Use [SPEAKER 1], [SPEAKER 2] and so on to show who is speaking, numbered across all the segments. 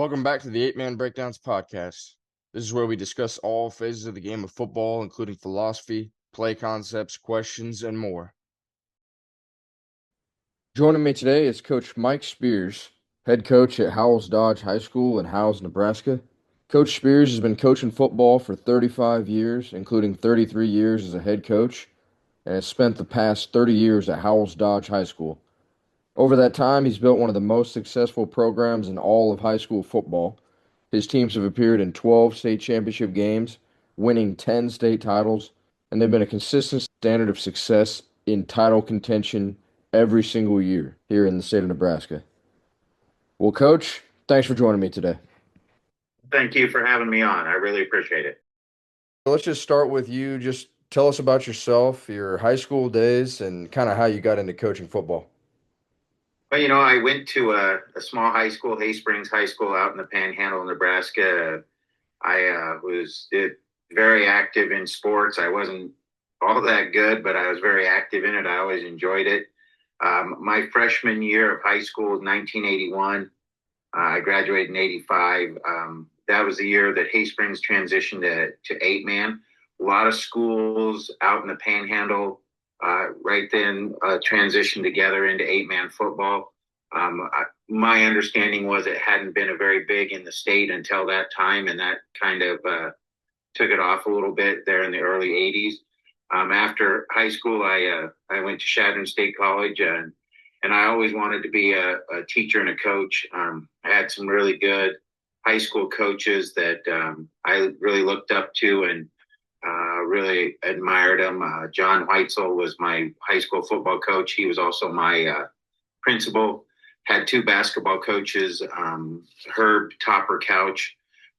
[SPEAKER 1] Welcome back to the 8-Man Breakdowns podcast. This is where we discuss all phases of the game of football, including philosophy, play concepts, questions, and more. Joining me today is Coach Mike Speirs, head coach at Howells-Dodge High School in Howells, Nebraska. Coach Speirs has been coaching football for 35 years, including 33 years as a head coach, and has spent the past 30 years at Howells-Dodge High School. Over that time, he's built one of the most successful programs in all of high school football. His teams have appeared in 12 state championship games, winning 10 state titles, and they've been a consistent standard of success in title contention every single year here in the state of Nebraska. Well, Coach, thanks for joining me today.
[SPEAKER 2] Thank you for having me on. I really appreciate it.
[SPEAKER 1] Let's just start with you. Just tell us about yourself, your high school days, and kind of how you got into coaching football.
[SPEAKER 2] Well, I went to a small high school, Hay Springs High School out in the Panhandle, Nebraska. I was very active in sports. I wasn't all that good, but I was very active in it. I always enjoyed it. My freshman year of high school was 1981. I graduated in 85. That was the year that Hay Springs transitioned to 8-man. A lot of schools out in the Panhandle right then transitioned together into 8-man football. My understanding was it hadn't been a very big in the state until that time, and that kind of took it off a little bit there in the early 80s. After high school, I went to Chadron State College, and I always wanted to be a teacher and a coach. I had some really good high school coaches that I really looked up to and really admired them. John Weitzel was my high school football coach. He was also my principal. Had two basketball coaches, Herb Topper Couch,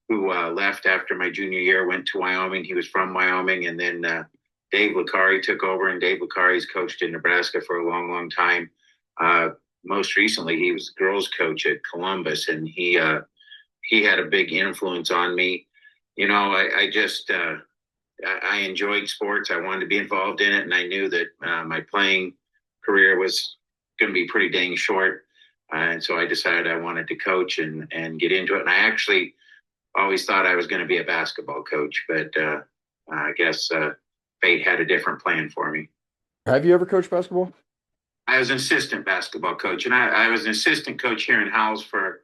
[SPEAKER 2] who left after my junior year, went to Wyoming. He was from Wyoming. And then Dave Licari took over, and Dave Licari's coached in Nebraska for a long, long time. Most recently, he was the girls coach at Columbus, and he had a big influence on me. I enjoyed sports. I wanted to be involved in it, and I knew that my playing career was going to be pretty dang short. And so I decided I wanted to coach and get into it. And I actually always thought I was going to be a basketball coach, but I guess fate had a different plan for me.
[SPEAKER 1] Have you ever coached basketball?
[SPEAKER 2] I was an assistant basketball coach, and I was an assistant coach here in Howells for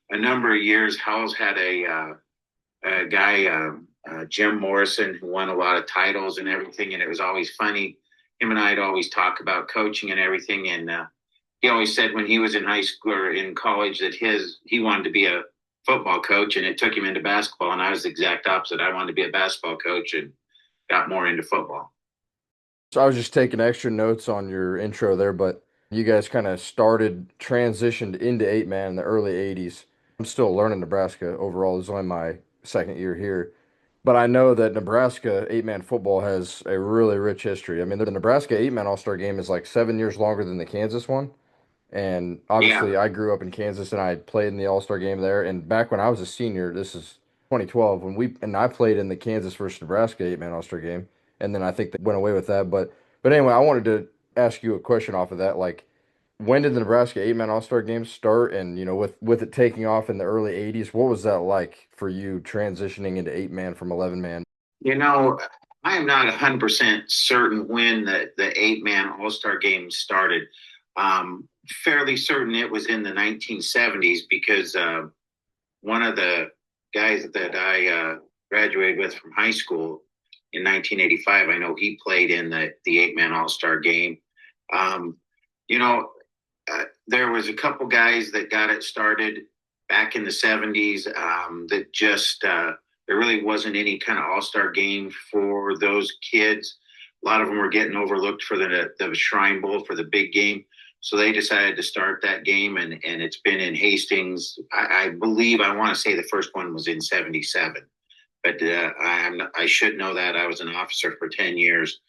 [SPEAKER 2] a number of years. Howells had a guy, Jim Morrison, who won a lot of titles and everything, and it was always funny. Him and I'd always talk about coaching and everything, and he always said when he was in high school or in college that he wanted to be a football coach, and it took him into basketball, and I was the exact opposite. I wanted to be a basketball coach and got more into football.
[SPEAKER 1] So I was just taking extra notes on your intro there, but you guys kind of transitioned into 8-man in the early 80s. I'm still learning Nebraska overall. This is only my second year here. But I know that Nebraska 8-man football has a really rich history. I mean, the Nebraska 8-man All-Star game is like 7 years longer than the Kansas one. And obviously, I grew up in Kansas, and I played in the All-Star game there. And back when I was a senior, this is 2012, and I played in the Kansas versus Nebraska 8-man All-Star game. And then I think they went away with that. But anyway, I wanted to ask you a question off of that. Like, when did the Nebraska 8-man All-Star game start? And, with it taking off in the early 80s, what was that like for you transitioning into 8-man from 11-man?
[SPEAKER 2] I am not 100% certain when the 8-man All-Star game started. Fairly certain it was in the 1970s because one of the guys that I graduated with from high school in 1985, I know he played in the 8-man All-Star game. There was a couple guys that got it started back in the 70s that just there really wasn't any kind of All-Star game for those kids. A lot of them were getting overlooked for the Shrine Bowl, for the big game. So they decided to start that game, and it's been in Hastings. I believe, I want to say the first one was in 77. But I should know that. I was an officer for 10 years,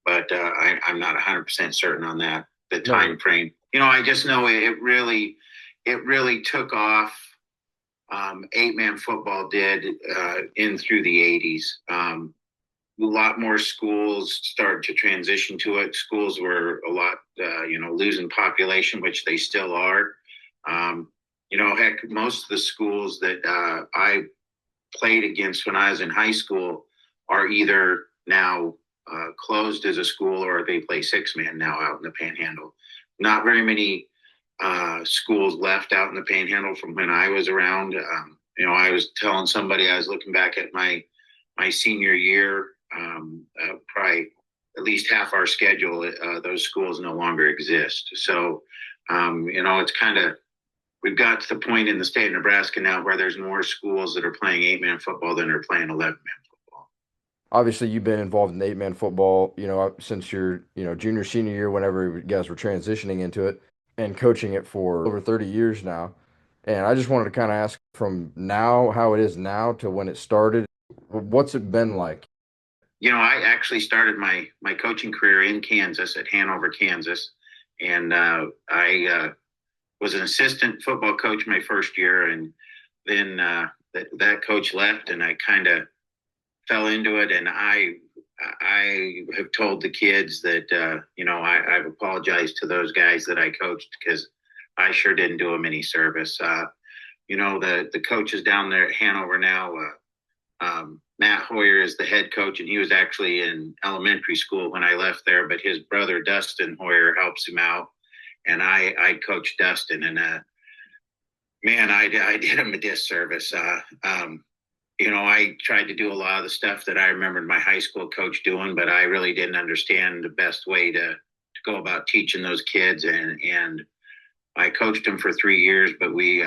[SPEAKER 2] but I'm not 100% certain on that, the time frame. I just know it really took off. 8-man football did in through the 80s. A lot more schools started to transition to it. Schools were a lot, losing population, which they still are. Heck, most of the schools that I played against when I was in high school are either now closed as a school or they play six man now out in the Panhandle. Not very many schools left out in the Panhandle from when I was around. I was telling somebody I was looking back at my senior year, probably at least half our schedule, those schools no longer exist. So, it's kind of we've got to the point in the state of Nebraska now where there's more schools that are playing 8-man football than are playing 11-man football.
[SPEAKER 1] Obviously, you've been involved in 8-man football, since your, junior, senior year, whenever you guys were transitioning into it and coaching it for over 30 years now. And I just wanted to kind of ask from now, how it is now to when it started, what's it been like?
[SPEAKER 2] I actually started my coaching career in Kansas at Hanover, Kansas, and I was an assistant football coach my first year, and then that coach left, and I kind of fell into it, and I have told the kids that I've apologized to those guys that I coached because I sure didn't do them any service. The coaches down there at Hanover now. Matt Hoyer is the head coach, and he was actually in elementary school when I left there. But his brother Dustin Hoyer helps him out, and I coached Dustin, and man, I did him a disservice. I tried to do a lot of the stuff that I remembered my high school coach doing, but I really didn't understand the best way to go about teaching those kids, and I coached them for 3 years, but we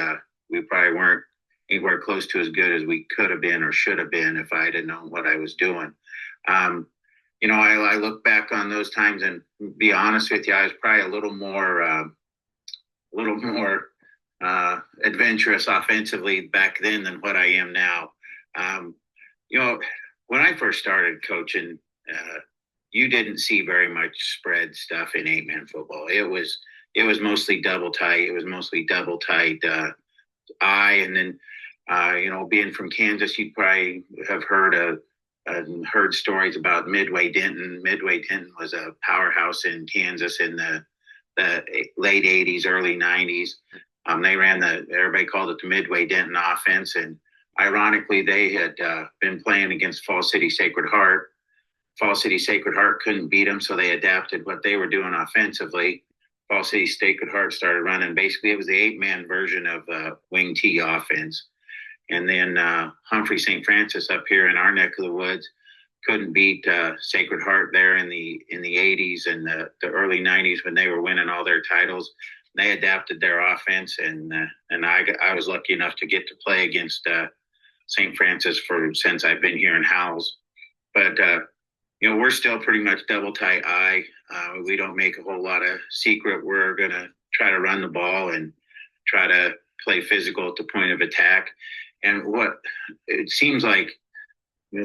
[SPEAKER 2] probably weren't anywhere close to as good as we could have been or should have been if I had known what I was doing. I look back on those times and be honest with you, I was probably a little more adventurous offensively back then than what I am now. Um, when I first started coaching, you didn't see very much spread stuff in 8-man football. It was mostly double tight. It was mostly double tight eye, and then being from Kansas, you'd probably have heard stories about Midway Denton. Midway Denton was a powerhouse in Kansas in the late '80s, early '90s. They ran everybody called it the Midway Denton offense, and ironically, they had been playing against Fall City Sacred Heart. Fall City Sacred Heart couldn't beat them, so they adapted what they were doing offensively. Fall City Sacred Heart started running. Basically, it was the 8-man version of wing T offense. And then Humphrey St. Francis up here in our neck of the woods couldn't beat Sacred Heart there in the '80s and the early '90s when they were winning all their titles. They adapted their offense, and I was lucky enough to get to play against St. Francis since I've been here in Howells. But we're still pretty much double tight eye. We don't make a whole lot of secret. We're gonna try to run the ball and try to play physical at the point of attack. And what it seems like,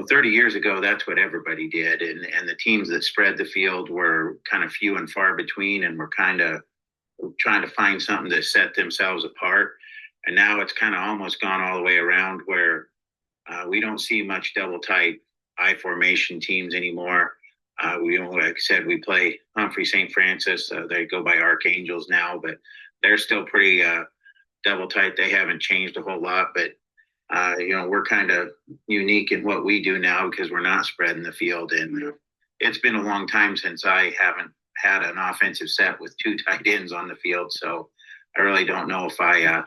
[SPEAKER 2] 30 years ago, that's what everybody did. And the teams that spread the field were kind of few and far between, and were kind of trying to find something to set themselves apart. And now it's kind of almost gone all the way around where we don't see much double tight I formation teams anymore. Like I said, we play Humphrey St. Francis. They go by Archangels now, but they're still pretty double tight. They haven't changed a whole lot, but we're kind of unique in what we do now because we're not spreading the field. And it's been a long time since I haven't had an offensive set with two tight ends on the field. So I really don't know if I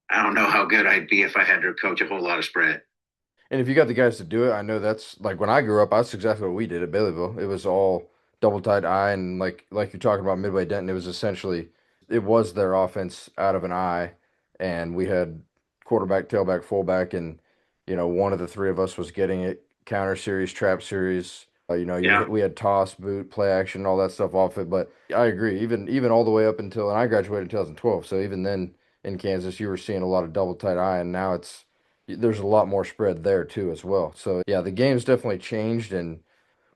[SPEAKER 2] don't know how good I'd be if I had to coach a whole lot of spread.
[SPEAKER 1] And if you got the guys to do it, I know that's like when I grew up, that's exactly what we did at Baileyville. It was all double tight eye, and like you're talking about Midway Denton, it was essentially it was their offense out of an eye, and we had quarterback, tailback, fullback, and one of the three of us was getting it counter series, trap series.
[SPEAKER 2] Yeah.
[SPEAKER 1] We had toss, boot, play action, all that stuff off it. But I agree, even all the way up until, and I graduated in 2012, so even then in Kansas, you were seeing a lot of double tight eye, and now there's a lot more spread there too as well. So yeah, the game's definitely changed. And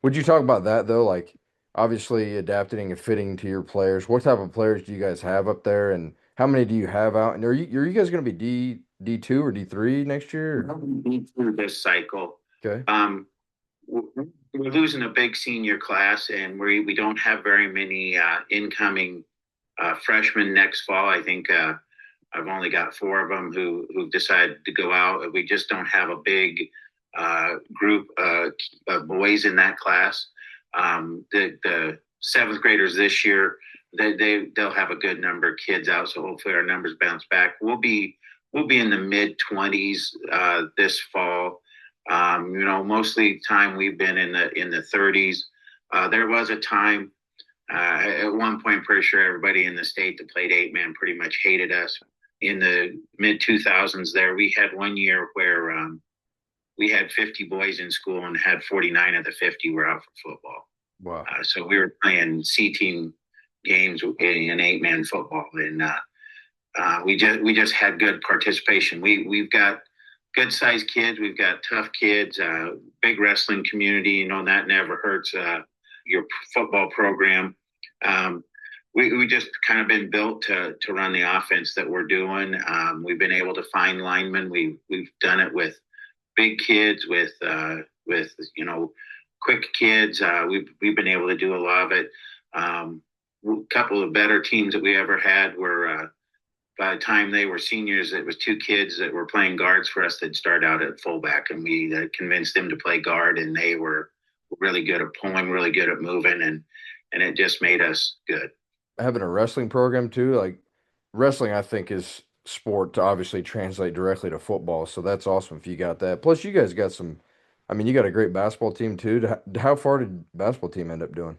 [SPEAKER 1] would you talk about that though? Like obviously adapting and fitting to your players. What type of players do you guys have up there, and how many do you have out? And are you guys going to be D2 or D3 next year?
[SPEAKER 2] Through this cycle.
[SPEAKER 1] Okay.
[SPEAKER 2] We're losing a big senior class, and we don't have very many incoming freshmen next fall. I think I've only got four of them who've decided to go out. We just don't have a big group of boys in that class. The seventh graders this year, they'll have a good number of kids out, so hopefully our numbers bounce back. We'll be in the mid 20s this fall. Mostly time we've been in the 30s. There was a time at one point, pretty sure everybody in the state that played eight man pretty much hated us. In the mid 2000s, there we had one year where we had 50 boys in school and had 49 of the 50 were out for football.
[SPEAKER 1] Wow.
[SPEAKER 2] So we were playing C team games in eight man football, and we just had good participation. We've got good sized kids, we've got tough kids, big wrestling community. That never hurts your football program. We just kind of been built to run the offense that we're doing. We've been able to find linemen. We've done it with big kids, with quick kids. We've been able to do a lot of it. A couple of better teams that we ever had were by the time they were seniors, it was two kids that were playing guards for us that started out at fullback, and we convinced them to play guard, and they were really good at pulling, really good at moving, and it just made us good.
[SPEAKER 1] Having a wrestling program too, like wrestling, I think is sport to obviously translate directly to football. So that's awesome if you got that. Plus, you guys got some. I mean, you got a great basketball team too. How far did basketball team end up doing?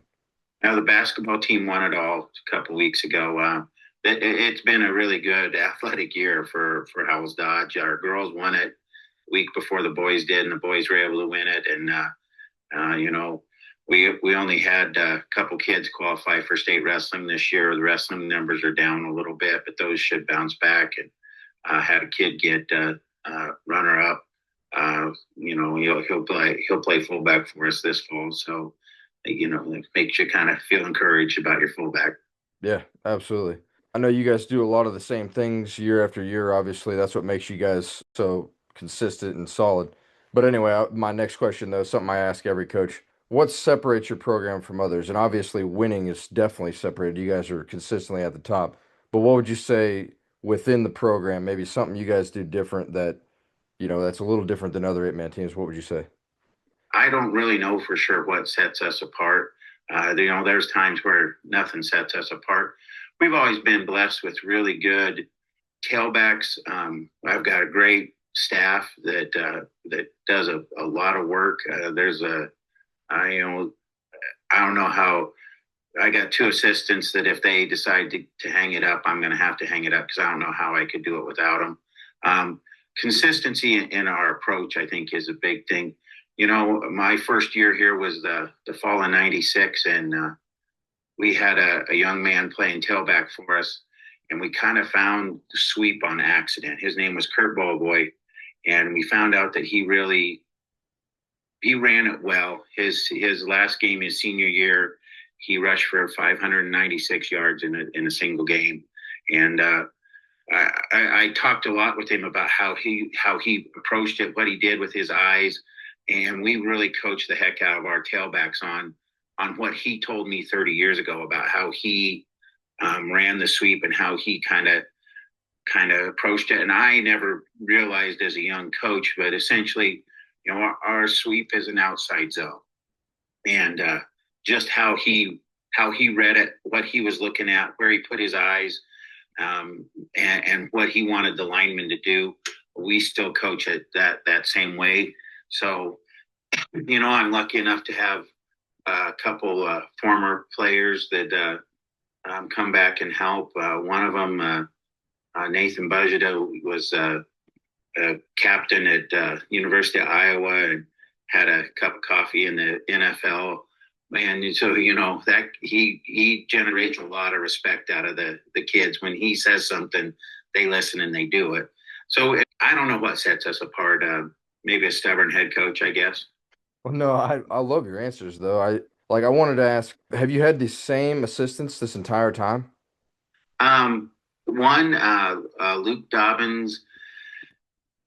[SPEAKER 2] Now the basketball team won it all a couple of weeks ago. It's been a really good athletic year for Howells-Dodge. Our girls won it a week before the boys did, and the boys were able to win it. And we only had a couple kids qualify for state wrestling this year. The wrestling numbers are down a little bit, but those should bounce back. And had a kid get runner up. He'll play fullback for us this fall. So it makes you kind of feel encouraged about your fullback.
[SPEAKER 1] Yeah, absolutely. I know you guys do a lot of the same things year after year. Obviously, that's what makes you guys so consistent and solid. But anyway, my next question though, something I ask every coach: what separates your program from others? And obviously, winning is definitely separated. You guys are consistently at the top. But what would you say within the program? Maybe something you guys do different that that's a little different than other eight-man teams. What would you say?
[SPEAKER 2] I don't really know for sure what sets us apart. There's times where nothing sets us apart. We've always been blessed with really good tailbacks. I've got a great staff that does a lot of work. I don't know how. I got two assistants that if they decide to hang it up, I'm going to have to hang it up because I don't know how I could do it without them. Consistency in our approach, I think, is a big thing. My first year here was the fall of '96, and we had a young man playing tailback for us, and we kind of found the sweep on accident. His name was Kurt Ballboy, and we found out that he ran it well. His last game, his senior year, he rushed for 596 yards in a single game, and I talked a lot with him about how he approached it, what he did with his eyes, and we really coached the heck out of our tailbacks on what he told me 30 years ago about how he ran the sweep and how he kind of approached it. And I never realized as a young coach, but essentially, our sweep is an outside zone, and just how he read it, what he was looking at, where he put his eyes, and what he wanted the lineman to do. We still coach it that same way. So, I'm lucky enough to have a couple former players that come back and help. One of them, Nathan Bajada, was a captain at University of Iowa and had a cup of coffee in the NFL. And so, that he generates a lot of respect out of the kids. When he says something, they listen and they do it. So I don't know what sets us apart. Maybe a stubborn head coach, I guess.
[SPEAKER 1] Well, no, I love your answers though. I wanted to ask, have you had the same assistants this entire time?
[SPEAKER 2] One, Luke Dobbins,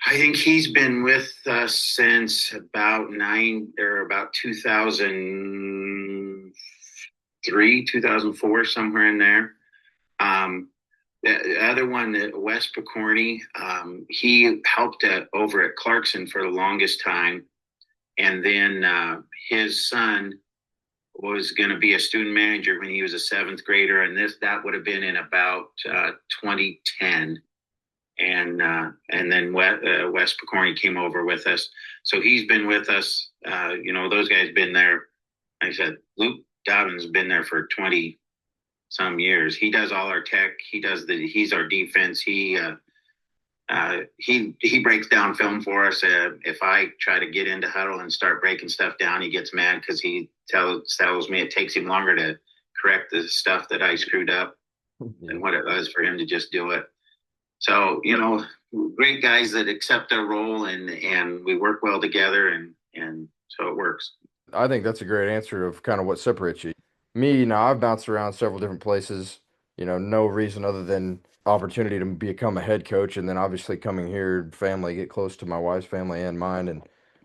[SPEAKER 2] I think he's been with us since about 2003, 2004, somewhere in there. The other one, Wes Picorni, he helped over at Clarkson for the longest time. And then his son was going to be a student manager when he was a seventh grader. And that would have been in about 2010. And then Wes Picorni came over with us. So he's been with us. Those guys been there. Like I said, Luke Dobbins has been there for 20 some years. He does all our tech. He's our defense. He breaks down film for us. If I try to get into huddle and start breaking stuff down, he gets mad because he tells me it takes him longer to correct the stuff that I screwed up than what it was for him to just do it. So, great guys that accept their role and we work well together and so it works.
[SPEAKER 1] I think that's a great answer of kind of what separates you. Me, I've bounced around several different places, no reason other than opportunity to become a head coach and then obviously coming here, family, get close to my wife's family and mine.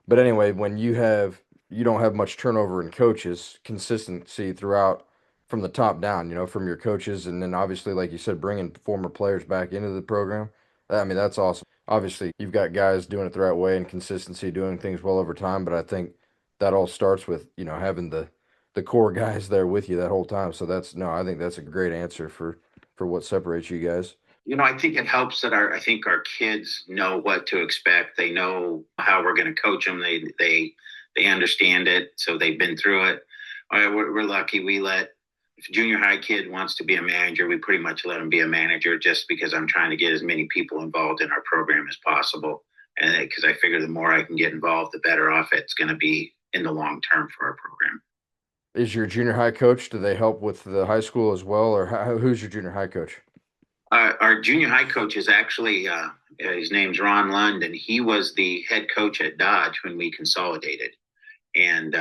[SPEAKER 1] But anyway, when you don't have much turnover in coaches, consistency throughout from the top down, from your coaches and then obviously, like you said, bringing former players back into the program. I mean, that's awesome. Obviously, you've got guys doing it the right way and consistency, doing things well over time, but I think that all starts with, having the core guys there with you that whole time. So I think that's a great answer for what separates you guys.
[SPEAKER 2] I think it helps that I think our kids know what to expect. They know how we're going to coach them. They understand it, so they've been through it. We're lucky. If a junior high kid wants to be a manager, we pretty much let them be a manager just because I'm trying to get as many people involved in our program as possible. And because I figure the more I can get involved, the better off it's going to be in the long term for our program.
[SPEAKER 1] Is your junior high coach, do they help with the high school as well, or who's your junior high coach?
[SPEAKER 2] Our junior high coach is actually, his name's Ron Lund, and he was the head coach at Dodge when we consolidated. And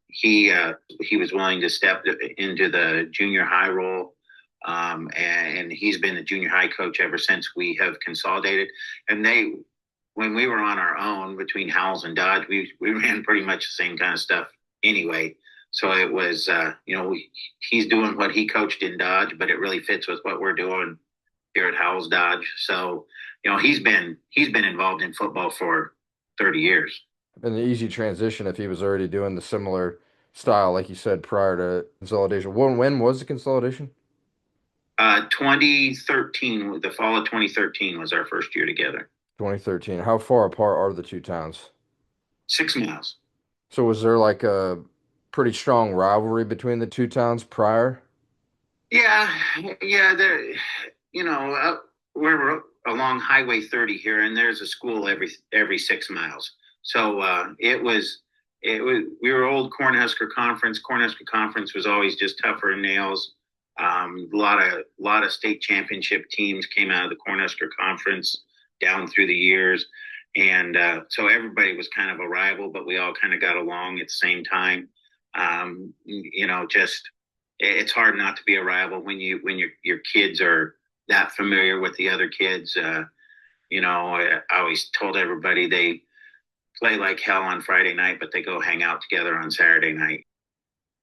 [SPEAKER 2] he was willing to step into the junior high role. And he's been the junior high coach ever since we have consolidated. And when we were on our own between Howells and Dodge, we ran pretty much the same kind of stuff anyway. So it was, he's doing what he coached in Dodge, but it really fits with what we're doing here at Howells-Dodge. So, he's been involved in football for 30 years.
[SPEAKER 1] And the easy transition if he was already doing the similar style, like you said, prior to consolidation. When was the consolidation?
[SPEAKER 2] 2013, the fall of 2013 was our first year together.
[SPEAKER 1] 2013. How far apart are the two towns?
[SPEAKER 2] 6 miles.
[SPEAKER 1] So was there like a pretty strong rivalry between the two towns prior?
[SPEAKER 2] Yeah, yeah. We're along Highway 30 here, and there's a school every 6 miles. So we were old Cornhusker Conference. Cornhusker Conference was always just tougher than nails. A lot of state championship teams came out of the Cornhusker Conference down through the years, and so everybody was kind of a rival, but we all kind of got along at the same time. Just it's hard not to be a rival when your kids are that familiar with the other kids. I always told everybody they play like hell on Friday night, but they go hang out together on Saturday night.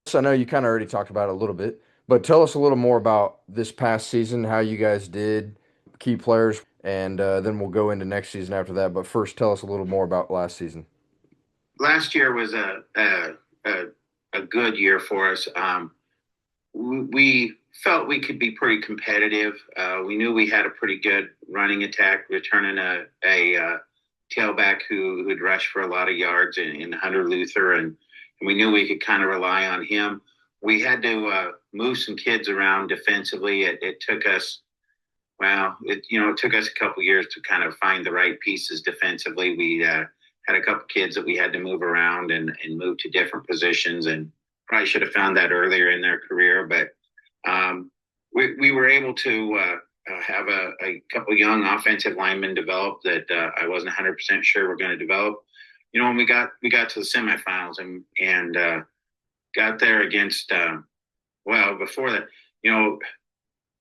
[SPEAKER 1] So I know you kind of already talked about it a little bit, but tell us a little more about this past season, how you guys did, key players, and then we'll go into next season after that. But first, tell us a little more about last season.
[SPEAKER 2] Last year was a good year for us. We felt we could be pretty competitive. We knew we had a pretty good running attack, returning a tailback who would rush for a lot of yards in Hunter Luther, and we knew we could kind of rely on him. We had to move some kids around defensively. It took us, it took us a couple years to kind of find the right pieces defensively. We had a couple kids that we had to move around and move to different positions, and probably should have found that earlier in their career. But we were able to have a couple young offensive linemen develop that I wasn't 100% sure were going to develop. When we got to the semifinals and got there against, before that,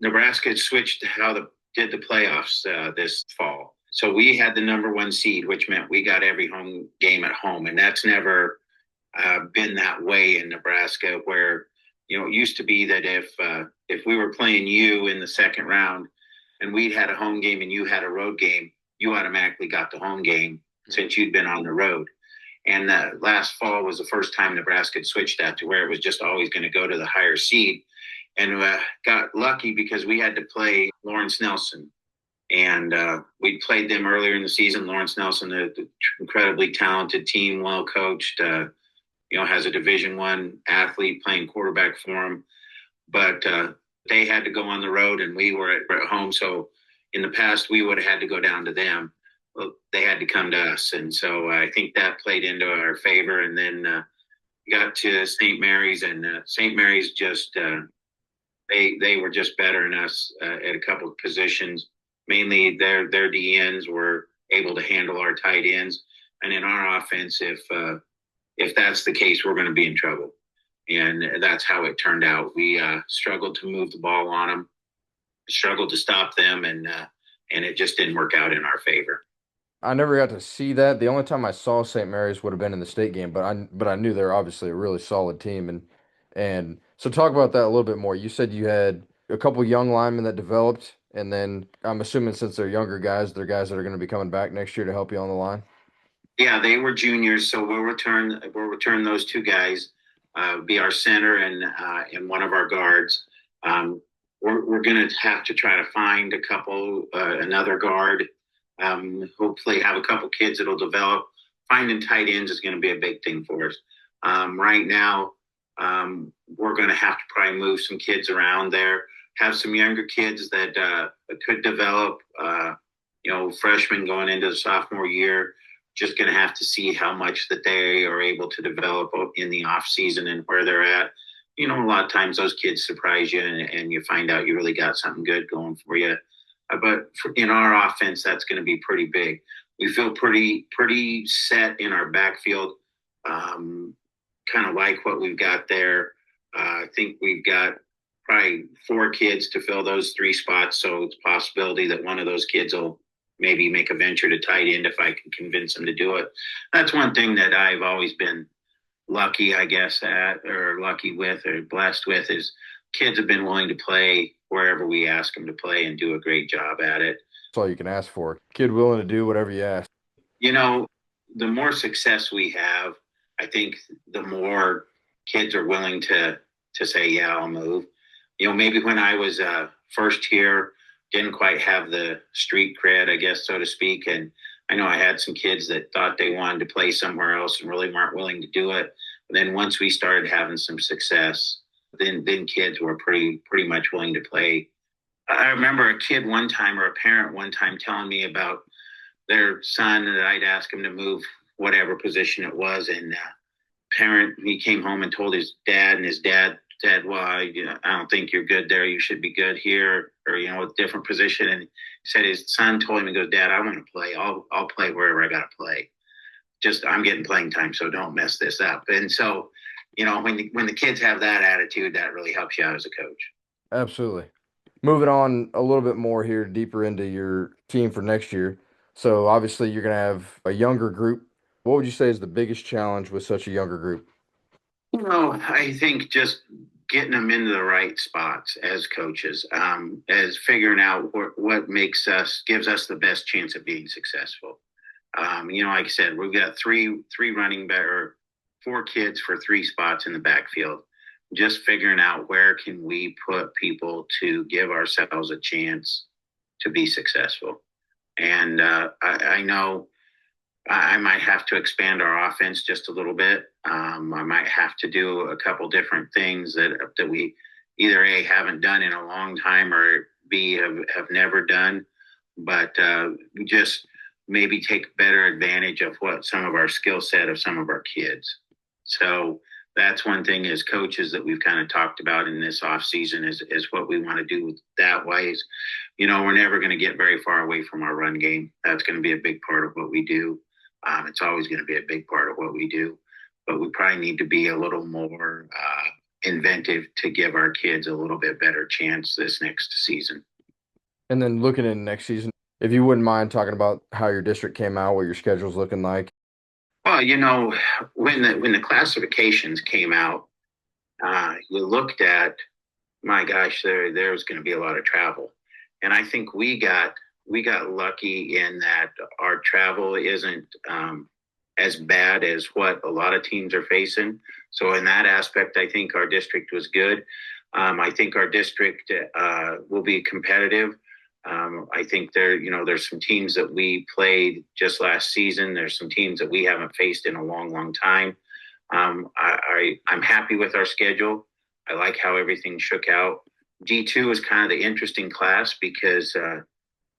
[SPEAKER 2] Nebraska had switched to how did the playoffs this fall. So we had the number one seed, which meant we got every home game at home. And that's never been that way in Nebraska, where, it used to be that if we were playing you in the second round and we had a home game and you had a road game, you automatically got the home game since you'd been on the road. And last fall was the first time Nebraska had switched that to where it was just always going to go to the higher seed. And got lucky because we had to play Lawrence Nelson. And we played them earlier in the season. Lawrence Nelson, an incredibly talented team, well coached, has a Division I athlete playing quarterback for them. But they had to go on the road and we were at home. So in the past, we would have had to go down to them. Well, they had to come to us. And so I think that played into our favor. And then got to St. Mary's, and St. Mary's just they were just better than us at a couple of positions. Mainly their DNs were able to handle our tight ends. And in our offense, if that's the case, we're going to be in trouble. And that's how it turned out. We struggled to move the ball on them, struggled to stop them, and it just didn't work out in our favor.
[SPEAKER 1] I never got to see that. The only time I saw St. Mary's would have been in the state game, but I knew they're obviously a really solid team. And so talk about that a little bit more. You said you had a couple young linemen that developed, and then I'm assuming since they're younger guys, they're guys that are going to be coming back next year to help you on the line.
[SPEAKER 2] Yeah, they were juniors, so we'll return those two guys, be our center and one of our guards. We're going to have to try to find another guard. Hopefully, have a couple kids that'll develop. Finding tight ends is going to be a big thing for us. Right now, we're going to have to probably move some kids around there. Have some younger kids that could develop. Freshmen going into the sophomore year. Just going to have to see how much that they are able to develop in the off season and where they're at. A lot of times those kids surprise you and you find out you really got something good going for you. But in our offense, that's going to be pretty big. We feel pretty set in our backfield, kind of like what we've got there. I think we've got probably 4 kids to fill those 3 spots. So it's a possibility that one of those kids will maybe make a venture to tight end if I can convince them to do it. That's one thing that I've always been lucky, I guess, at, or lucky with, or blessed with, is kids have been willing to play wherever we ask them to play and do a great job at it.
[SPEAKER 1] That's all you can ask for. Kid willing to do whatever you ask.
[SPEAKER 2] The more success we have, I think the more kids are willing to say, yeah, I'll move. Maybe when I was first here, didn't quite have the street cred, I guess, so to speak. And I know I had some kids that thought they wanted to play somewhere else and really weren't willing to do it. But then once we started having some success, then kids were pretty much willing to play. I remember a kid one time, or a parent one time, telling me about their son that I'd ask him to move whatever position it was. And he came home and told his dad, and his dad said, well, I don't think you're good there. You should be good here, or, a different position. And he said his son told him, he goes, Dad, I want to play. I'll play wherever I got to play. Just, I'm getting playing time, so don't mess this up. And so, when the kids have that attitude, that really helps you out as a coach.
[SPEAKER 1] Absolutely. Moving on a little bit more here, deeper into your team for next year. So obviously you're going to have a younger group. What would you say is the biggest challenge with such a younger group?
[SPEAKER 2] I think just getting them into the right spots as coaches, as figuring out what gives us the best chance of being successful. Like I said, we've got three running back, or 4 kids for 3 spots in the backfield. Just figuring out where can we put people to give ourselves a chance to be successful. And I know I might have to expand our offense just a little bit. I might have to do a couple different things that we either A, haven't done in a long time, or B, have never done. But just maybe take better advantage of what some of our skill set of some of our kids. So that's one thing as coaches that we've kind of talked about in this off season is what we want to do that way is, we're never going to get very far away from our run game. That's going to be a big part of what we do. It's always going to be a big part of what we do, but we probably need to be a little more inventive to give our kids a little bit better chance this next season.
[SPEAKER 1] And then looking in next season, if you wouldn't mind talking about how your district came out, what your schedule's looking like.
[SPEAKER 2] Well, when the classifications came out, you looked at, my gosh, there's going to be a lot of travel. And I think we got lucky in that our travel isn't as bad as what a lot of teams are facing. So in that aspect, I think our district was good. I think our district will be competitive. I think there's some teams that we played just last season. There's some teams that we haven't faced in a long, long time. I'm happy with our schedule. I like how everything shook out. D2 is kind of the interesting class because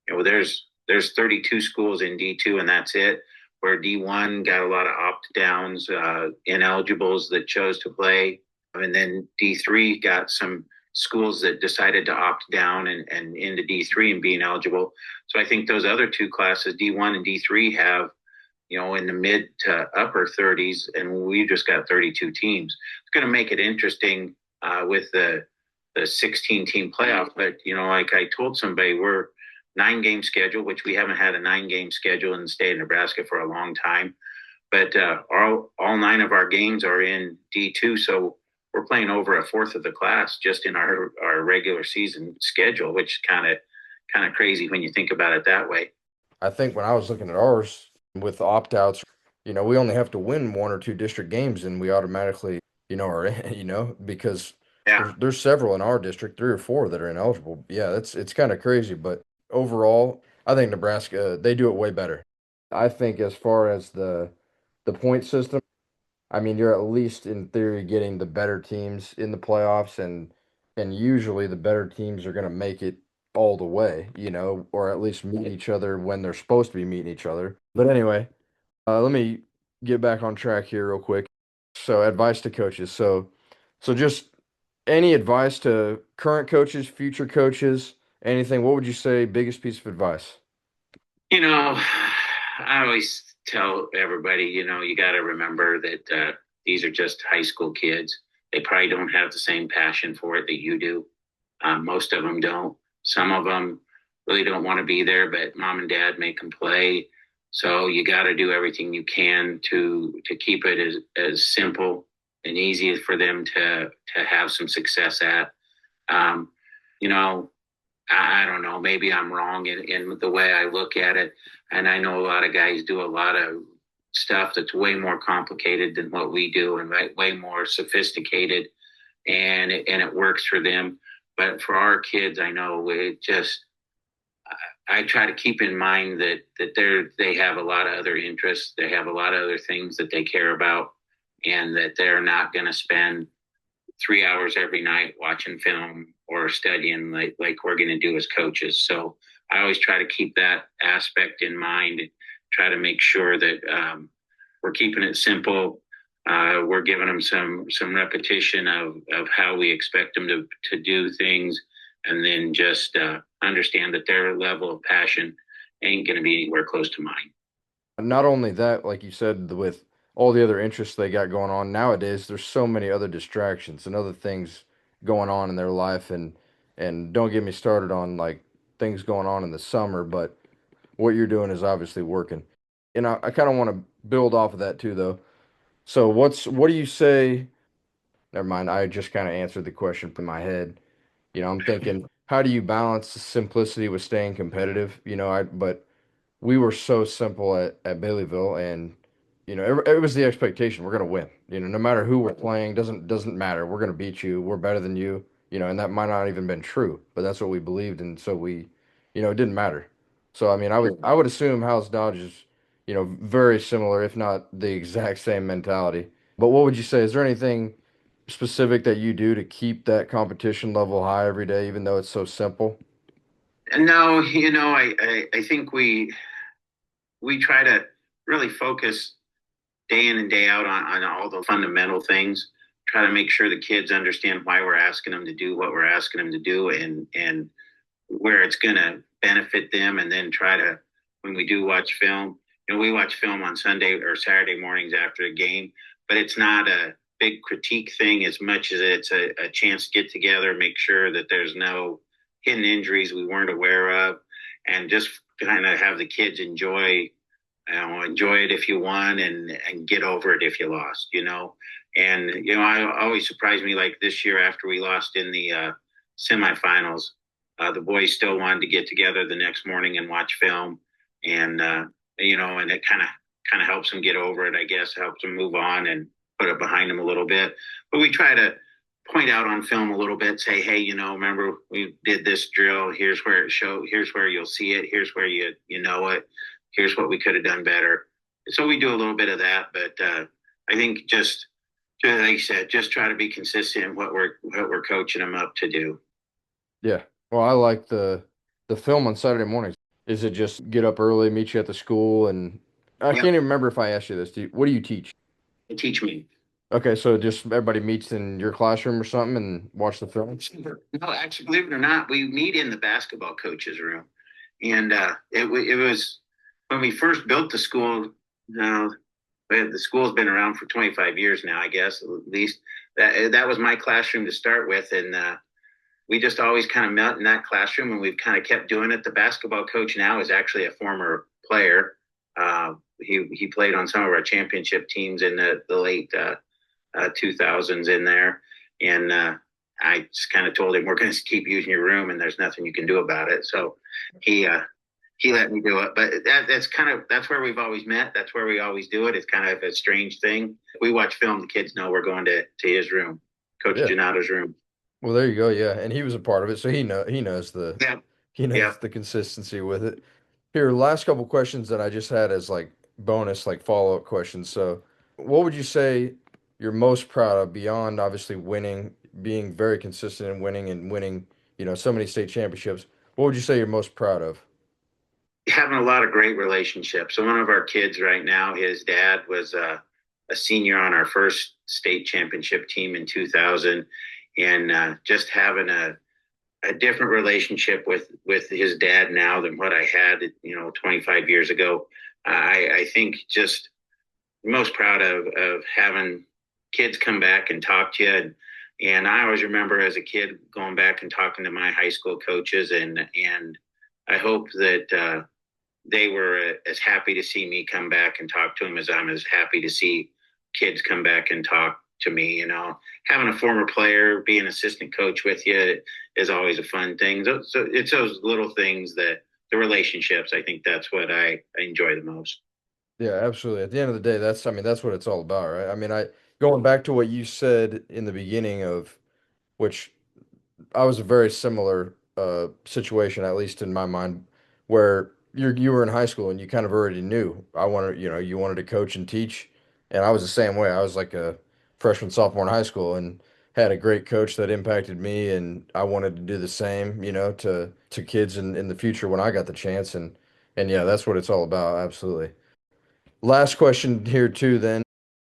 [SPEAKER 2] there's 32 schools in D2 and that's it. Where D1 got a lot of opt downs, ineligibles that chose to play, and then D3 got some schools that decided to opt down and into D3 and being eligible. So I think those other two classes, D1 and D3, have in the mid to upper 30s, and we just got 32 teams. It's going to make it interesting with the 16 team playoff. But like I told somebody, we're 9-game schedule, which we haven't had a 9-game schedule in the state of Nebraska for a long time. But all 9 of our games are in D2, so we're playing over a fourth of the class just in our regular season schedule, which is kind of crazy when you think about it that way.
[SPEAKER 1] I think when I was looking at ours with opt-outs, we only have to win one or two district games and we automatically, are in, because
[SPEAKER 2] Yeah.
[SPEAKER 1] there's several in our district, 3 or 4 that are ineligible. Yeah, it's kind of crazy, but overall, I think Nebraska, they do it way better. I think as far as the point system, I mean, you're at least in theory getting the better teams in the playoffs, and usually the better teams are going to make it all the way, or at least meet each other when they're supposed to be meeting each other. But anyway, let me get back on track here real quick. So, advice to coaches. So just any advice to current coaches, future coaches, anything? What would you say? Biggest piece of advice?
[SPEAKER 2] You know, I always tell everybody, you got to remember that these are just high school kids. They probably don't have the same passion for it that you do. Most of them don't. Some of them really don't want to be there, but mom and dad make them play. So you got to do everything you can to keep it as simple and easy for them to have some success at. Um, you know, I don't know. Maybe I'm wrong in the way I look at it. And I know a lot of guys do a lot of stuff that's way more complicated than what we do and way more sophisticated. And it works for them. But for our kids, I know I try to keep in mind that they have a lot of other interests. They have a lot of other things that they care about, and that they're not going to spend 3 hours every night watching film or studying like we're going to do as coaches. So I always try to keep that aspect in mind and try to make sure that we're keeping it simple. We're giving them some repetition of how we expect them to do things, and then just understand that their level of passion ain't going to be anywhere close to mine.
[SPEAKER 1] Not only that, like you said, with all the other interests they got going on nowadays, there's so many other distractions and other things going on in their life, and don't get me started on like things going on in the summer, but what you're doing is obviously working. And I kind of want to build off of that too, though. So what do you say? Never mind, I just kind of answered the question in my head. I'm thinking, how do you balance simplicity with staying competitive? But we were so simple at Baileyville, and it was the expectation we're gonna win. No matter who we're playing, doesn't matter. We're gonna beat you. We're better than you. And that might not even been true, but that's what we believed, and so it didn't matter. So I mean, I would assume Howells-Dodge is very similar, if not the exact same mentality. But what would you say? Is there anything specific that you do to keep that competition level high every day, even though it's so simple?
[SPEAKER 2] And no, I think we try to really focus day in and day out on all the fundamental things. Try to make sure the kids understand why we're asking them to do what we're asking them to do, and where it's going to benefit them. And then try to, when we do watch film, we watch film on Sunday or Saturday mornings after a game, but it's not a big critique thing as much as it's a chance to get together, make sure that there's no hidden injuries we weren't aware of, and just kind of have the kids enjoy it if you won, and get over it if you lost. And I always surprised me, like this year after we lost in the semifinals. the boys still wanted to get together the next morning and watch film, and and it kind of helps them get over it. I guess helps them move on and put it behind them a little bit. But we try to point out on film a little bit, say, hey, remember we did this drill. Here's where it showed. Here's where you'll see it. Here's where you know it. Here's what we could have done better. So we do a little bit of that, but I think just like you said, just try to be consistent in what we're coaching them up to do.
[SPEAKER 1] Yeah. Well, I like the film on Saturday mornings. Is it just get up early, meet you at the school, and I
[SPEAKER 2] Yep,
[SPEAKER 1] can't even remember if I asked you this. What do you teach?
[SPEAKER 2] teach me.
[SPEAKER 1] Okay, so just everybody meets in your classroom or something and watch the film?
[SPEAKER 2] No, actually, believe it or not, we meet in the basketball coach's room, and it was when we first built the school. Now, the school's been around for 25 years now, I guess at least. That was my classroom to start with, and we just always kind of met in that classroom, and we've kind of kept doing it. The basketball coach now is actually a former player. He played on some of our championship teams in the late 2000s in there, and I just kind of told him we're going to keep using your room, and there's nothing you can do about it. So he he let me do it, but that's where we've always met. That's where we always do it. It's kind of a strange thing. If we watch film, the kids know we're going to his room, Coach
[SPEAKER 1] Yeah.
[SPEAKER 2] Genato's room.
[SPEAKER 1] Well, there you go. Yeah, and he was a part of it, so
[SPEAKER 2] Yeah,
[SPEAKER 1] he
[SPEAKER 2] yeah.
[SPEAKER 1] knows the consistency with it. Here, last couple questions that I just had as like bonus, like follow-up questions. So, what would you say you're most proud of beyond obviously winning, being very consistent in winning and winning, so many state championships? What would you say you're most proud of?
[SPEAKER 2] Having a lot of great relationships. So one of our kids right now, his dad was a senior on our first state championship team in 2000, and just having a different relationship with his dad now than what I had, 25 years ago. I think just most proud of having kids come back and talk to you. And I always remember as a kid going back and talking to my high school coaches, and I hope that they were as happy to see me come back and talk to them as I'm as happy to see kids come back and talk to me. Having a former player be an assistant coach with you is always a fun thing. So it's those little things, that the relationships. I think that's what I enjoy the most.
[SPEAKER 1] Yeah, absolutely. At the end of the day, I mean, that's what it's all about, right? I mean, going back to what you said in the beginning of which I was a very similar situation, at least in my mind, where you were in high school and you kind of already knew you wanted to coach and teach, and I was the same way. I was like a freshman, sophomore in high school, and had a great coach that impacted me, and I wanted to do the same, to kids in the future when I got the chance, and yeah, that's what it's all about. Absolutely. Last question here too, then.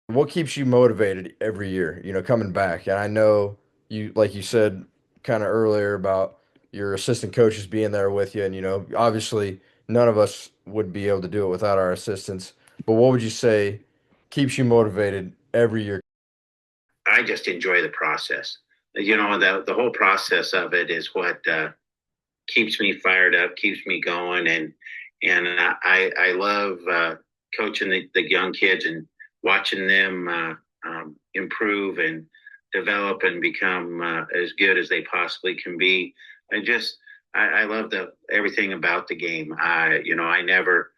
[SPEAKER 1] What keeps you motivated every year, coming back? And I know like you said kind of earlier about your assistant coaches being there with you, and obviously none of us would be able to do it without our assistants. But what would you say keeps you motivated every year?
[SPEAKER 2] I just enjoy the process. The whole process of it is what keeps me fired up, keeps me going, and I love coaching the young kids and watching them improve and develop and become as good as they possibly can be. I love everything about the game. I never,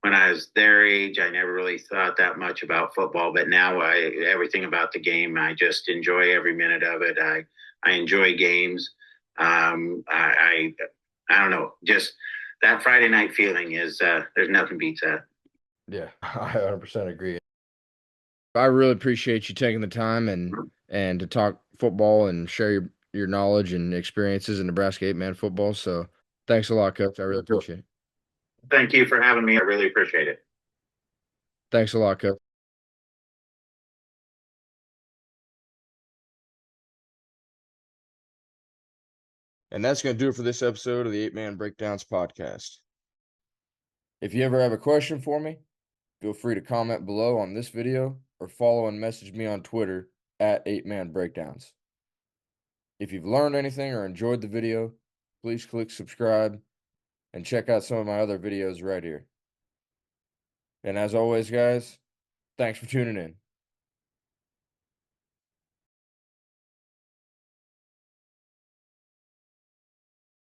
[SPEAKER 2] when I was their age, I never really thought that much about football, but now everything about the game, I just enjoy every minute of it. I enjoy games. I don't know, just that Friday night feeling is there's nothing beats that.
[SPEAKER 1] Yeah, I 100% agree. I really appreciate you taking the time and to talk football and share your knowledge and experiences in Nebraska 8-man football. So thanks a lot, Coach. I really appreciate it.
[SPEAKER 2] Thank you for having me. I really appreciate it.
[SPEAKER 1] Thanks a lot, Coach. And that's going to do it for this episode of the 8-Man Breakdowns podcast. If you ever have a question for me, feel free to comment below on this video or follow and message me on Twitter at 8-Man Breakdowns. If you've learned anything or enjoyed the video, please click subscribe and check out some of my other videos right here. And as always, guys, thanks for tuning in.